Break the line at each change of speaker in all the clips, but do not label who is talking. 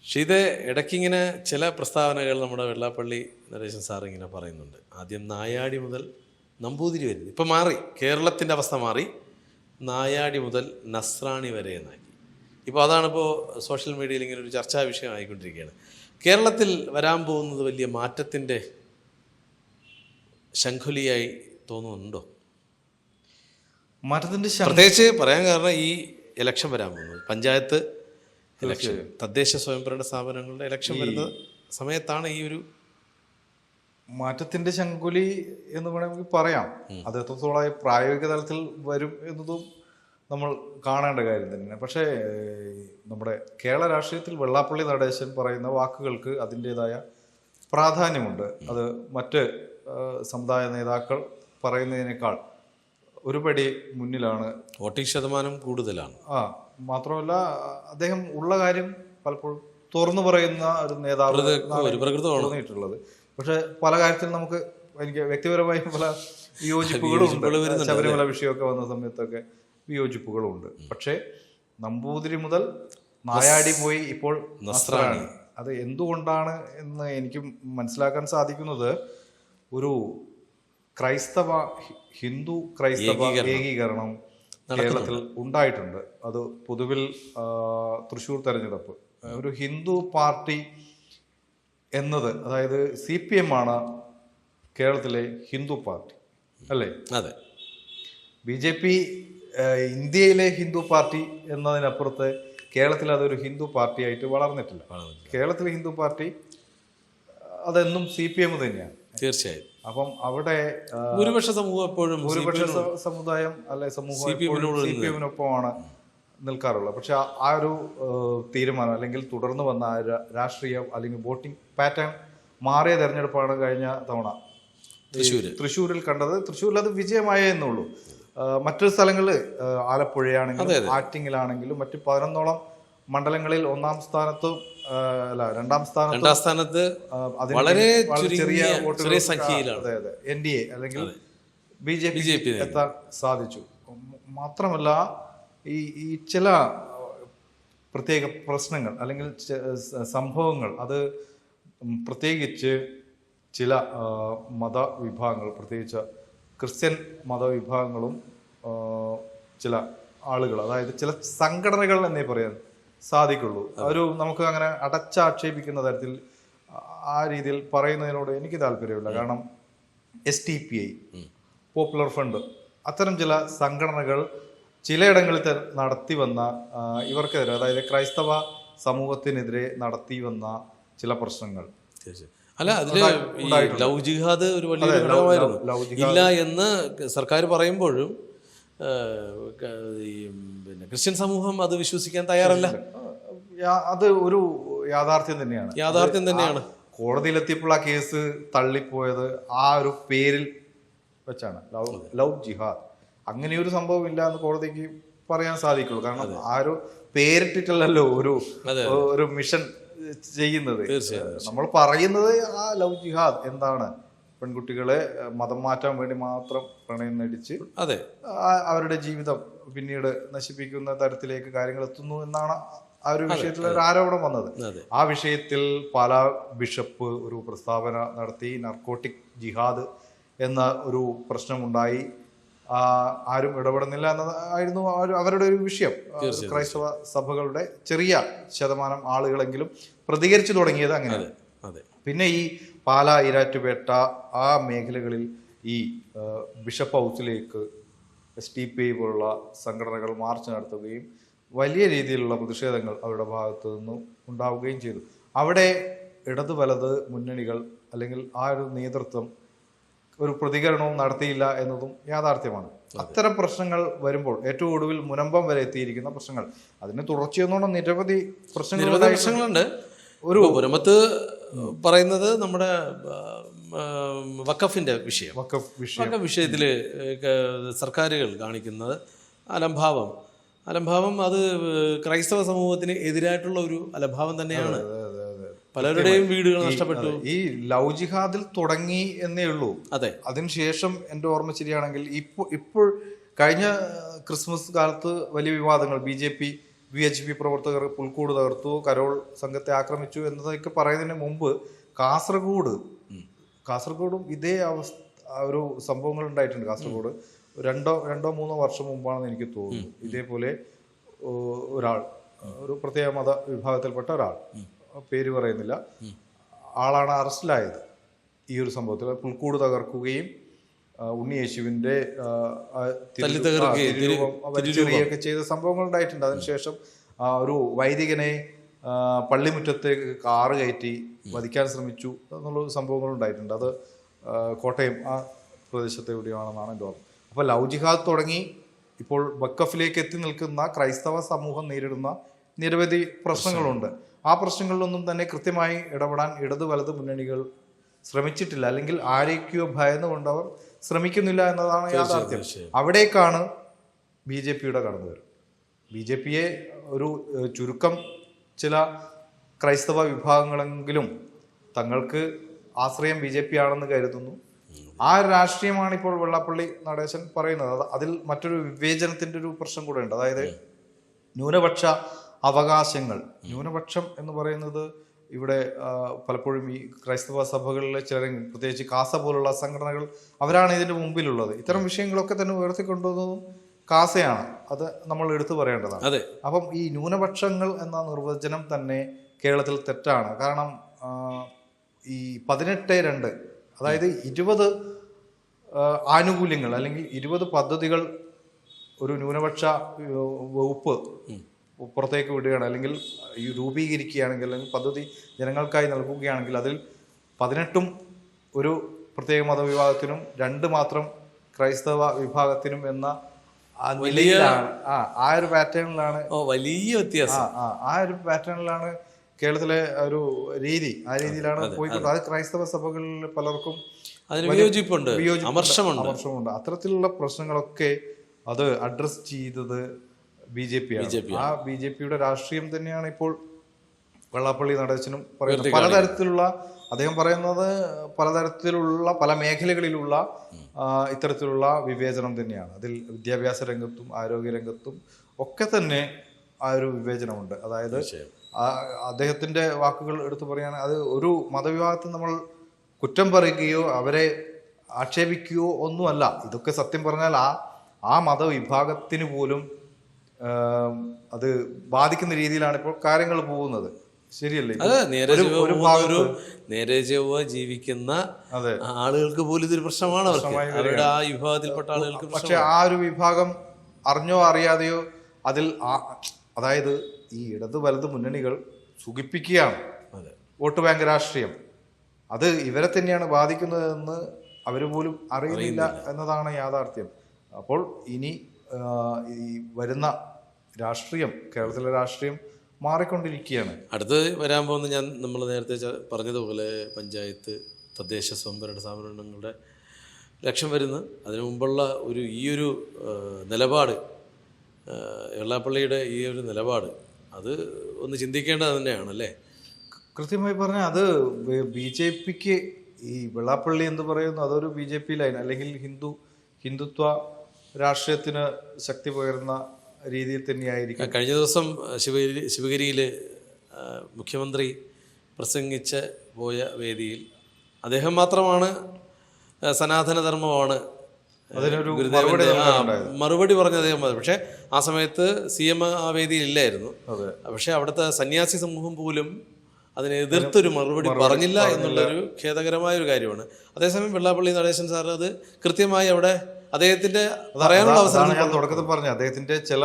പക്ഷേ ഇത് ഇടയ്ക്കിങ്ങനെ ചില പ്രസ്താവനകൾ നമ്മുടെ വെള്ളാപ്പള്ളി നരേശൻ സാർ ഇങ്ങനെ പറയുന്നുണ്ട്. ആദ്യം നായാടി മുതൽ നമ്പൂതിരി വരെ, ഇപ്പം മാറി, കേരളത്തിൻ്റെ അവസ്ഥ മാറി, നായാടി മുതൽ നസ്രാണി വരെ എന്നാക്കി. ഇപ്പോൾ അതാണിപ്പോൾ സോഷ്യൽ മീഡിയയിൽ ഇങ്ങനെ ഒരു ചർച്ചാ വിഷയമായിക്കൊണ്ടിരിക്കുകയാണ്. കേരളത്തിൽ വരാൻ പോകുന്നത് വലിയ മാറ്റത്തിൻ്റെ ശംഖുലിയായി തോന്നുന്നുണ്ടോ?
മാറ്റത്തിൻ്റെ
പ്രത്യേകിച്ച് പറയാൻ കാരണം ഈ ഇലക്ഷൻ വരാൻ പോകുന്നത്, പഞ്ചായത്ത് ഇലക്ഷൻ, തദ്ദേശ സ്വയംഭരണ സ്ഥാപനങ്ങളുടെ ഇലക്ഷൻ വരുന്ന സമയത്താണ് ഈ ഒരു
മാറ്റത്തിൻ്റെ ശങ്കുലി എന്ന് വേണമെങ്കിൽ പറയാം. അത് എത്രത്തോളം പ്രായോഗിക തലത്തിൽ വരും എന്നതും നമ്മൾ കാണേണ്ട കാര്യം തന്നെയാണ്. പക്ഷേ നമ്മുടെ കേരള രാഷ്ട്രീയത്തിൽ വെള്ളാപ്പള്ളി നടേശൻ പറയുന്ന വാക്കുകൾക്ക് അതിൻ്റെതായ പ്രാധാന്യമുണ്ട്. അത് മറ്റ് സമുദായ നേതാക്കൾ പറയുന്നതിനേക്കാൾ ഒരുപടി മുന്നിലാണ്.
വോട്ടിംഗ് ശതമാനം കൂടുതലാണ്.
മാത്രമല്ല അദ്ദേഹം ഉള്ള കാര്യം പലപ്പോഴും തുറന്നു പറയുന്ന ഒരു നേതാവ് തോന്നിയിട്ടുള്ളത്. പക്ഷെ പല കാര്യത്തിലും എനിക്ക് വ്യക്തിപരമായി പല വിയോജിപ്പുകളുണ്ട്. ശബരിമല വിഷയമൊക്കെ വന്ന സമയത്തൊക്കെ വിയോജിപ്പുകളുണ്ട്. പക്ഷേ നമ്പൂതിരി മുതൽ നായാടി പോയി ഇപ്പോൾ നസ്രാണി, അത് എന്തുകൊണ്ടാണ് എന്ന് എനിക്ക് മനസ്സിലാക്കാൻ സാധിക്കുന്നത് ഒരു ഹിന്ദു ക്രൈസ്തവ ഏകീകരണം കേരളത്തിൽ ഉണ്ടായിട്ടുണ്ട്. അത് പൊതുവിൽ തൃശ്ശൂർ തെരഞ്ഞെടുപ്പ് ഒരു ഹിന്ദു പാർട്ടി എന്നത്, അതായത് CPM ആണ് കേരളത്തിലെ ഹിന്ദു പാർട്ടി അല്ലേ?
അതെ.
BJP ഇന്ത്യയിലെ ഹിന്ദു പാർട്ടി എന്നതിനപ്പുറത്ത് കേരളത്തിൽ അതൊരു ഹിന്ദു പാർട്ടി ആയിട്ട് വളർന്നിട്ടില്ല. കേരളത്തിലെ ഹിന്ദു പാർട്ടി അതെന്നും CPM തന്നെയാണ്.
തീർച്ചയായും.
അപ്പം അവിടെ
ഭൂരിപക്ഷ സമൂഹം എപ്പോഴും
സമുദായം അല്ലെ സമൂഹം CPM-നൊപ്പമാണ് നിൽക്കാറുള്ളത്. പക്ഷെ ആ ഒരു തീരുമാനം അല്ലെങ്കിൽ തുടർന്ന് വന്ന രാഷ്ട്രീയം അല്ലെങ്കിൽ വോട്ടിംഗ് പാറ്റേൺ മാറിയ തെരഞ്ഞെടുപ്പാണ് കഴിഞ്ഞ തവണ തൃശ്ശൂരിൽ കണ്ടത്. തൃശ്ശൂരിൽ അത് വിജയമായേ എന്നുള്ളൂ. മറ്റൊരു സ്ഥലങ്ങളിൽ ആലപ്പുഴയാണെങ്കിലും ആറ്റിങ്ങിലാണെങ്കിലും മറ്റ് 11ഓളം മണ്ഡലങ്ങളിൽ ഒന്നാം സ്ഥാനത്തും രണ്ടാം സ്ഥാനത്ത്
വളരെ
ചെറിയ
സംഖ്യയിലാണ്
NDA അല്ലെങ്കിൽ BJP എത്താൻ സാധിച്ചു. മാത്രമല്ല ഈ ചില പ്രത്യേക പ്രശ്നങ്ങൾ അല്ലെങ്കിൽ സംഭവങ്ങൾ, അത് പ്രത്യേകിച്ച് ചില മതവിഭാഗങ്ങൾ, പ്രത്യേകിച്ച് ക്രിസ്ത്യൻ മതവിഭാഗങ്ങളും ചില ആളുകൾ, അതായത് ചില സംഘടനകൾ എന്നേ പറയാൻ സാധിക്കുള്ളൂ. നമുക്ക് അങ്ങനെ അടച്ചാക്ഷേപിക്കുന്ന തരത്തിൽ ആ രീതിയിൽ പറയുന്നതിനോട് എനിക്ക് താല്പര്യമില്ല. കാരണം STPI, പോപ്പുലർ ഫ്രണ്ട്, അത്തരം ചില സംഘടനകൾ ചിലയിടങ്ങളിൽ നടത്തി വന്ന ഇവർക്കെതിരെ, അതായത് ക്രൈസ്തവ സമൂഹത്തിനെതിരെ നടത്തി വന്ന ചില പ്രശ്നങ്ങൾ,
അല്ല അതില് ലവ് ജിഹാദ് ഒരു വലിയ ഘടകമായിരുന്നു. ഇല്ല എന്ന് സർക്കാർ പറയുമ്പോഴും പിന്നെ ക്രിസ്ത്യൻ സമൂഹം അത് വിശ്വസിക്കാൻ തയ്യാറല്ല.
അത് ഒരു യാഥാർത്ഥ്യം തന്നെയാണ്. കോടതിയിലെത്തിയപ്പോൾ ആ കേസ് തള്ളിപ്പോയത് ആ ഒരു പേരിൽ വെച്ചാണ്, ലവ് ജിഹാദ്. അങ്ങനെയൊരു സംഭവം ഇല്ല എന്ന് കോടതിക്ക് പറയാൻ സാധിക്കുള്ളൂ. കാരണം ആ ഒരു പേരിട്ടിട്ടല്ലോ ഒരു മിഷൻ ചെയ്യുന്നത്. നമ്മൾ പറയുന്നത് ആ ലവ് ജിഹാദ് എന്താണ്, പെൺകുട്ടികളെ മതം മാറ്റാൻ വേണ്ടി മാത്രം പ്രണയം നടിച്ച് അവരുടെ ജീവിതം പിന്നീട് നശിപ്പിക്കുന്ന തരത്തിലേക്ക് കാര്യങ്ങൾ എത്തുന്നു എന്നാണ് ആ ഒരു വിഷയത്തിൽ ഒരു ആരോപണം വന്നത്. ആ വിഷയത്തിൽ പാലാ ബിഷപ്പ് ഒരു പ്രസ്താവന നടത്തി. നർക്കോട്ടിക് ജിഹാദ് എന്ന ഒരു പ്രശ്നമുണ്ടായി, ആരും ഇടപെടുന്നില്ല എന്നതായിരുന്നു അവരുടെ ഒരു വിഷയം. ക്രൈസ്തവ സഭകളുടെ ചെറിയ ശതമാനം ആളുകളെങ്കിലും പ്രതികരിച്ചു തുടങ്ങിയത് അങ്ങനെയാണ്. പിന്നെ ഈ പാലാ, ഈരാറ്റുപേട്ട ആ മേഖലകളിൽ ഈ ബിഷപ്പ് ഹൗസിലേക്ക് STPI പോലുള്ള സംഘടനകൾ മാർച്ച് നടത്തുകയും വലിയ രീതിയിലുള്ള പ്രതിഷേധങ്ങൾ അവരുടെ ഭാഗത്തു നിന്നും ഉണ്ടാവുകയും ചെയ്തു. അവിടെ ഇടത് വലത് മുന്നണികൾ അല്ലെങ്കിൽ ആ ഒരു നേതൃത്വം ഒരു പ്രതികരണവും നടത്തിയില്ല എന്നതും യാഥാർത്ഥ്യമാണ്. അത്തരം പ്രശ്നങ്ങൾ വരുമ്പോൾ ഏറ്റവും ഒടുവിൽ മുനമ്പം വരെ എത്തിയിരിക്കുന്ന പ്രശ്നങ്ങൾ, അതിന് തുടർച്ചയെന്നോണം നിരവധി പ്രശ്നങ്ങളുണ്ട്.
ഒരു പുരമത്ത് പറയുന്നത് നമ്മുടെ വഖഫിന്റെ വിഷയത്തിൽ സർക്കാരുകൾ കാണിക്കുന്നത് അലംഭാവം അത് ക്രൈസ്തവ സമൂഹത്തിന് എതിരായിട്ടുള്ള ഒരു അലംഭാവം തന്നെയാണ്. പലരുടെയും വീടുകൾ നഷ്ടപ്പെട്ടു.
ഈ ലവ് ജിഹാദിൽ തുടങ്ങി എന്നേ ഉള്ളൂ.
അതെ.
അതിനുശേഷം എൻ്റെ ഓർമ്മ ശരിയാണെങ്കിൽ ഇപ്പോൾ കഴിഞ്ഞ ക്രിസ്മസ് കാലത്ത് വലിയ വിവാദങ്ങൾ BJP VHP പ്രവർത്തകർ പുൽക്കൂട് തകർത്തു, കരോൾ സംഘത്തെ ആക്രമിച്ചു എന്നതൊക്കെ പറയുന്നതിന് മുമ്പ് കാസർഗോഡും ഇതേ ഒരു സംഭവങ്ങൾ ഉണ്ടായിട്ടുണ്ട്. കാസർഗോഡ് രണ്ടോ മൂന്നോ വർഷം മുമ്പാണെന്ന് എനിക്ക് തോന്നുന്നു. ഇതേപോലെ ഒരാൾ, ഒരു പ്രത്യേക മത വിഭാഗത്തിൽപ്പെട്ട ഒരാൾ, പേര് പറയുന്നില്ല, ആളാണ് അറസ്റ്റിലായത് ഈ ഒരു സംഭവത്തിൽ. പുൽക്കൂട് തകർക്കുകയും ഉണ്ണിയേശുവിന്റെ വലിച്ചെറിയൊക്കെ ചെയ്ത സംഭവങ്ങൾ ഉണ്ടായിട്ടുണ്ട്. അതിനുശേഷം ഒരു വൈദികനെ പള്ളിമുറ്റത്തേക്ക് കാറ് കയറ്റി വധിക്കാൻ ശ്രമിച്ചു എന്നുള്ള സംഭവങ്ങൾ ഉണ്ടായിട്ടുണ്ട്. അത് കോട്ടയം ആ പ്രദേശത്തെ എവിടെയാണെന്നാണ് എൻ്റെ ഓർമ്മ. അപ്പോൾ ലവ് ജിഹാദ് തുടങ്ങി ഇപ്പോൾ വഖഫിലേക്ക് എത്തി നിൽക്കുന്ന ക്രൈസ്തവ സമൂഹം നേരിടുന്ന നിരവധി പ്രശ്നങ്ങളുണ്ട്. ആ പ്രശ്നങ്ങളിലൊന്നും തന്നെ കൃത്യമായി ഇടപെടാൻ ഇടത് വലത് മുന്നണികൾ ശ്രമിച്ചിട്ടില്ല, അല്ലെങ്കിൽ ആരേക്കോ ഭയന്നുകൊണ്ട് അവർ ശ്രമിക്കുന്നില്ല എന്നതാണ് യാഥാർത്ഥ്യം. അവിടേക്കാണ് BJPയുടെ കടന്നുവരും. BJPയെ ഒരു ചുരുക്കം ചില ക്രൈസ്തവ വിഭാഗങ്ങളെങ്കിലും തങ്ങൾക്ക് ആശ്രയം BJP ആണെന്ന് കരുതുന്നു. ആ രാഷ്ട്രീയമാണ് ഇപ്പോൾ വെള്ളാപ്പള്ളി നടേശൻ പറയുന്നത്. അതിൽ മറ്റൊരു വിവേചനത്തിന്റെ ഒരു പ്രശ്നം കൂടെ ഉണ്ട്. അതായത് ന്യൂനപക്ഷ അവകാശങ്ങൾ. ന്യൂനപക്ഷം എന്ന് പറയുന്നത് ഇവിടെ പലപ്പോഴും ഈ ക്രൈസ്തവ സഭകളിലെ ചിലരെങ്കിലും, പ്രത്യേകിച്ച് കാസ പോലുള്ള സംഘടനകൾ, അവരാണ് ഇതിന്റെ മുമ്പിലുള്ളത്. ഇത്തരം വിഷയങ്ങളൊക്കെ തന്നെ ഉയർത്തിക്കൊണ്ടുവന്നതും കാസയാണ്. അത് നമ്മൾ എടുത്തു പറയേണ്ടതാണ്. അപ്പം ഈ ന്യൂനപക്ഷങ്ങൾ എന്ന നിർവചനം തന്നെ കേരളത്തിൽ തെറ്റാണ്. കാരണം ഈ 18(2) അതായത് 20 ആനുകൂല്യങ്ങൾ അല്ലെങ്കിൽ 20 പദ്ധതികൾ ഒരു ന്യൂനപക്ഷ വകുപ്പ് പുറത്തേക്ക് വിടുകയാണ്, അല്ലെങ്കിൽ രൂപീകരിക്കുകയാണെങ്കിൽ, അല്ലെങ്കിൽ പദ്ധതി ജനങ്ങൾക്കായി നൽകുകയാണെങ്കിൽ അതിൽ 18 ഒരു പ്രത്യേക മതവിഭാഗത്തിനും 2 മാത്രം ക്രൈസ്തവ വിഭാഗത്തിനും എന്ന നിലയിലാണ്, ആ ഒരു പാറ്റേണിലാണ്
വലിയ വ്യത്യാസം.
ആ ഒരു പാറ്റേണിലാണ് കേരളത്തിലെ ഒരു രീതി. ആ രീതിയിലാണ് പോയിക്കൊണ്ട് അത് ക്രൈസ്തവ സഭകളിൽ പലർക്കും
വിയോജിപ്പുണ്ട്, അമർഷമുണ്ട്.
അത്തരത്തിലുള്ള പ്രശ്നങ്ങളൊക്കെ അത് അഡ്രസ് ചെയ്തത് BJP ആണ്. ആ BJPയുടെ രാഷ്ട്രീയം തന്നെയാണ് ഇപ്പോൾ വെള്ളാപ്പള്ളി നടേശനും പറയുന്നത്. പലതരത്തിലുള്ള, അദ്ദേഹം പറയുന്നത് പലതരത്തിലുള്ള പല മേഖലകളിലുള്ള ഇത്തരത്തിലുള്ള വിവേചനം തന്നെയാണ്. അതിൽ വിദ്യാഭ്യാസ രംഗത്തും ആരോഗ്യ രംഗത്തും ഒക്കെ തന്നെ ആ ഒരു വിവേചനമുണ്ട്. അതായത് അദ്ദേഹത്തിന്റെ വാക്കുകൾ എടുത്തു പറയുകയാണെങ്കിൽ അത് ഒരു മതവിഭാഗത്തെ നമ്മൾ കുറ്റം പറയുകയോ അവരെ ആക്ഷേപിക്കുകയോ ഒന്നുമല്ല. ഇതൊക്കെ സത്യം പറഞ്ഞാൽ ആ മതവിഭാഗത്തിന് പോലും അത് ബാധിക്കുന്ന രീതിയിലാണ് ഇപ്പോൾ കാര്യങ്ങൾ പോകുന്നത്. ശരിയല്ലേ?
നേരെ ചൊവ്വ ജീവിക്കുന്ന ആളുകൾക്ക് പോലും ഇതൊരു പ്രശ്നമാണ്, അവരുടെ ആ വിഭാഗത്തിൽപ്പെട്ട ആളുകൾക്ക്.
പക്ഷെ ആ ഒരു വിഭാഗം അറിഞ്ഞോ അറിയാതെയോ അതിൽ അതായത് ഈ ഇടത് വലത് മുന്നണികൾ സുഖിപ്പിക്കുകയാണ് വോട്ട് ബാങ്ക് രാഷ്ട്രീയം. അത് ഇവരെ തന്നെയാണ് ബാധിക്കുന്നതെന്ന് അവർ പോലും അറിയുന്നില്ല എന്നതാണ് യാഥാർത്ഥ്യം. അപ്പോൾ ഇനി ഈ വരുന്ന രാഷ്ട്രീയം, കേരളത്തിലെ രാഷ്ട്രീയം മാറിക്കൊണ്ടിരിക്കുകയാണ്.
അടുത്ത് വരാൻ പോകുന്ന നമ്മൾ നേരത്തെ പറഞ്ഞതുപോലെ പഞ്ചായത്ത്, തദ്ദേശ സ്വയംഭരണ സ്ഥാപനങ്ങളുടെ ലക്ഷ്യം വരുന്ന അതിനു മുമ്പുള്ള ഈയൊരു നിലപാട്, വെള്ളാപ്പള്ളിയുടെ ഈ ഒരു നിലപാട്, അത് ഒന്ന് ചിന്തിക്കേണ്ടത് തന്നെയാണല്ലേ?
കൃത്യമായി പറഞ്ഞാൽ അത് BJPക്ക് ഈ വെള്ളാപ്പള്ളി എന്ന് പറയുന്നു അതൊരു BJP ലൈൻ, അല്ലെങ്കിൽ ഹിന്ദുത്വ രാഷ്ട്രീയത്തിന് ശക്തി പകരുന്ന രീതിയിൽ തന്നെയായിരിക്കും.
കഴിഞ്ഞ ദിവസം ശിവഗിരിയിൽ മുഖ്യമന്ത്രി പ്രസംഗിച്ച് പോയ വേദിയിൽ അദ്ദേഹം മാത്രമാണ് സനാതനധർമ്മമാണ്
അതിനൊരു
മറുപടി പറഞ്ഞ അദ്ദേഹം. പക്ഷെ ആ സമയത്ത് CM ആ വേദിയിൽ ഇല്ലായിരുന്നു. പക്ഷെ അവിടുത്തെ സന്യാസി സമൂഹം പോലും അതിനെ എതിർത്തൊരു മറുപടി പറഞ്ഞില്ല എന്നുള്ളൊരു ഖേദകരമായ ഒരു കാര്യമാണ്. അതേസമയം വെള്ളാപ്പള്ളി നടേശൻ സാർ അത് കൃത്യമായി അവിടെ അദ്ദേഹത്തിന്റെ പറയാനുള്ള അവസരം,
ഞാൻ തുടക്കത്തിൽ പറഞ്ഞു, അദ്ദേഹത്തിന്റെ ചില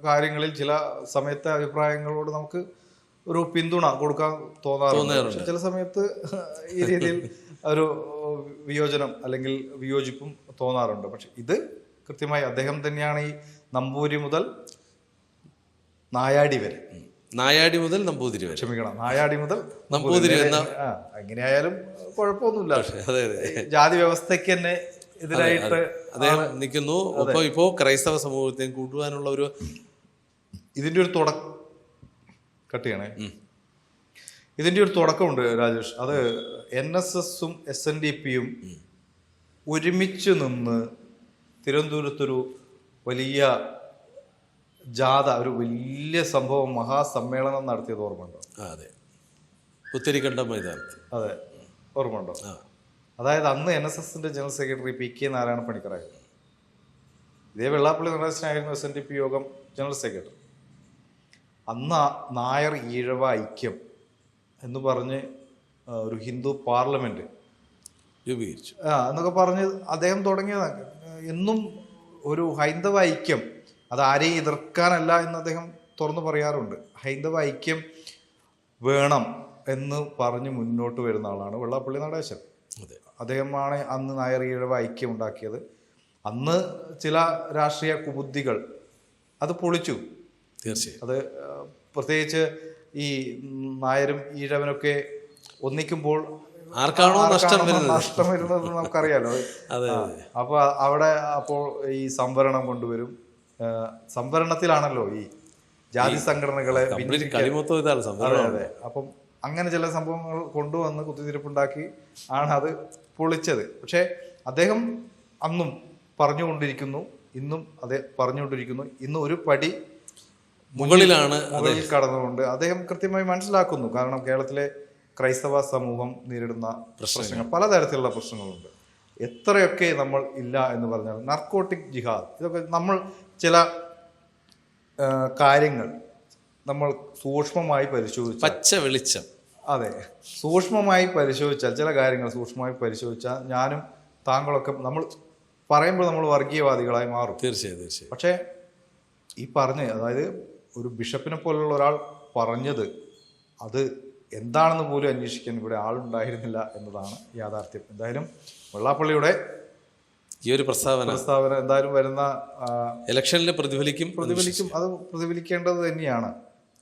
കാര്യങ്ങളിൽ ചില സമയത്തെ അഭിപ്രായങ്ങളോട് നമുക്ക് ഒരു പിന്തുണ കൊടുക്കാൻ തോന്നാറുണ്ട്. ചില സമയത്ത് ഈ രീതിയിൽ ഒരു വിയോജനം അല്ലെങ്കിൽ വിയോജിപ്പും തോന്നാറുണ്ട്. പക്ഷെ ഇത് കൃത്യമായി അദ്ദേഹം തന്നെയാണ് ഈ നമ്പൂരി മുതൽ നായാടി വരെ,
നായാടി മുതൽ നമ്പൂതിരി വരെ,
ക്ഷമിക്കണം, നായാടി മുതൽ
നമ്പൂതിരി എന്ന
എങ്ങനെയായാലും കുഴപ്പമൊന്നുമില്ല. ജാതി വ്യവസ്ഥയ്ക്ക് തന്നെ എതിരായിട്ട്
അദ്ദേഹം നിൽക്കുന്നു. ഒപ്പം ഇപ്പോ ക്രൈസ്തവ സമൂഹത്തെ കൂട്ടുവാനുള്ള ഒരു
ഇതിന്റെ ഒരു ഇതിന്റെ ഒരു തുടക്കമുണ്ട് രാജേഷ്. അത് NSSഉം SNDPയും ഒരുമിച്ച് നിന്ന് തിരുവനന്തപുരത്തൊരു വലിയ ജാഥ, ഒരു വലിയ സംഭവം, മഹാസമ്മേളനം നടത്തിയത് ഓർമ്മയുണ്ടോ?
അതെ, പുത്തരിക്കണ്ടം മൈതാനത്ത്.
അതെ, ഓർമ്മയുണ്ടോ? അതായത് അന്ന് NSSന്റെ ജനറൽ സെക്രട്ടറി PK നാരായണ പണിക്കറായിരുന്നു. ഇതേ വെള്ളാപ്പള്ളി നടേശനായിരുന്നു SNDP യോഗം ജനറൽ സെക്രട്ടറി. അന്ന് നായർ ഈഴവ ഐക്യം എന്ന് പറഞ്ഞ് ഒരു ഹിന്ദു പാർലമെന്റ്
രൂപീകരിച്ചു
എന്നൊക്കെ പറഞ്ഞ് അദ്ദേഹം തുടങ്ങിയതാണ്. എന്നും ഒരു ഹൈന്ദവ ഐക്യം, അത് ആരെയും എതിർക്കാനല്ല എന്ന് അദ്ദേഹം തുറന്നു പറയാറുണ്ട്. ഹൈന്ദവ ഐക്യം വേണം എന്ന് പറഞ്ഞ് മുന്നോട്ട് വരുന്ന ആളാണ് വെള്ളാപ്പള്ളി നടേശൻ. അദ്ദേഹമാണ് അന്ന് നായർ ഈഴവ ഐക്യം ഉണ്ടാക്കിയത്. അന്ന് ചില രാഷ്ട്രീയ കുബുദ്ധികൾ അത് പൊളിച്ചു.
തീർച്ചയായും.
അത് പ്രത്യേകിച്ച് ഈ നായരും ഈഴവനൊക്കെ ഒന്നിക്കുമ്പോൾ
ആർക്കാണോ നഷ്ടം
വരുന്നത് നമുക്കറിയാലോ. അപ്പൊ അവിടെ അപ്പോൾ ഈ സംവരണം കൊണ്ടുവരും. സംവരണത്തിലാണല്ലോ ഈ ജാതി സംഘടനകളെ. അതെ, അപ്പം അങ്ങനെ ചില സംഭവങ്ങൾ കൊണ്ടുവന്ന് കുത്തിത്തിരിപ്പുണ്ടാക്കി ആണ് അത് പൊളിച്ചത്. പക്ഷെ അദ്ദേഹം അന്നും പറഞ്ഞുകൊണ്ടിരിക്കുന്നു, ഇന്നും അതേ പറഞ്ഞുകൊണ്ടിരിക്കുന്നു. ഇന്ന് ഒരു പടി മുകളിൽ കടന്നുകൊണ്ട് അദ്ദേഹം കൃത്യമായി മനസ്സിലാക്കുന്നു. കാരണം കേരളത്തിലെ ക്രൈസ്തവ സമൂഹം നേരിടുന്ന പ്രശ്നങ്ങൾ, പലതരത്തിലുള്ള പ്രശ്നങ്ങളുണ്ട്. എത്രയൊക്കെ നമ്മൾ ഇല്ല എന്ന് പറഞ്ഞാൽ നർക്കോട്ടിക് ജിഹാദ്, ഇതൊക്കെ നമ്മൾ ചില കാര്യങ്ങൾ നമ്മൾ സൂക്ഷ്മമായി പരിശോധിച്ചാൽ,
പച്ച വെളിച്ചം,
അതെ, സൂക്ഷ്മമായി പരിശോധിച്ചാൽ, ചില കാര്യങ്ങൾ സൂക്ഷ്മമായി പരിശോധിച്ചാൽ ഞാനും താങ്കളൊക്കെ നമ്മൾ പറയുമ്പോൾ നമ്മൾ വർഗീയവാദികളായി മാറും.
തീർച്ചയായും.
പക്ഷേ ഈ പറഞ്ഞ്, അതായത് ഒരു ബിഷപ്പിനെ പോലുള്ള ഒരാൾ പറഞ്ഞത് അത് എന്താണെന്ന് പോലും അന്വേഷിക്കാൻ ഇവിടെ ആളുണ്ടായിരുന്നില്ല എന്നതാണ് യാഥാർത്ഥ്യം. എന്തായാലും വെള്ളാപ്പള്ളിയുടെ
ഈ ഒരു പ്രസ്താവന
എന്തായാലും വരുന്ന
ഇലക്ഷനിൽ പ്രതിഫലിക്കും.
അത് പ്രതിഫലിക്കേണ്ടത് തന്നെയാണ്.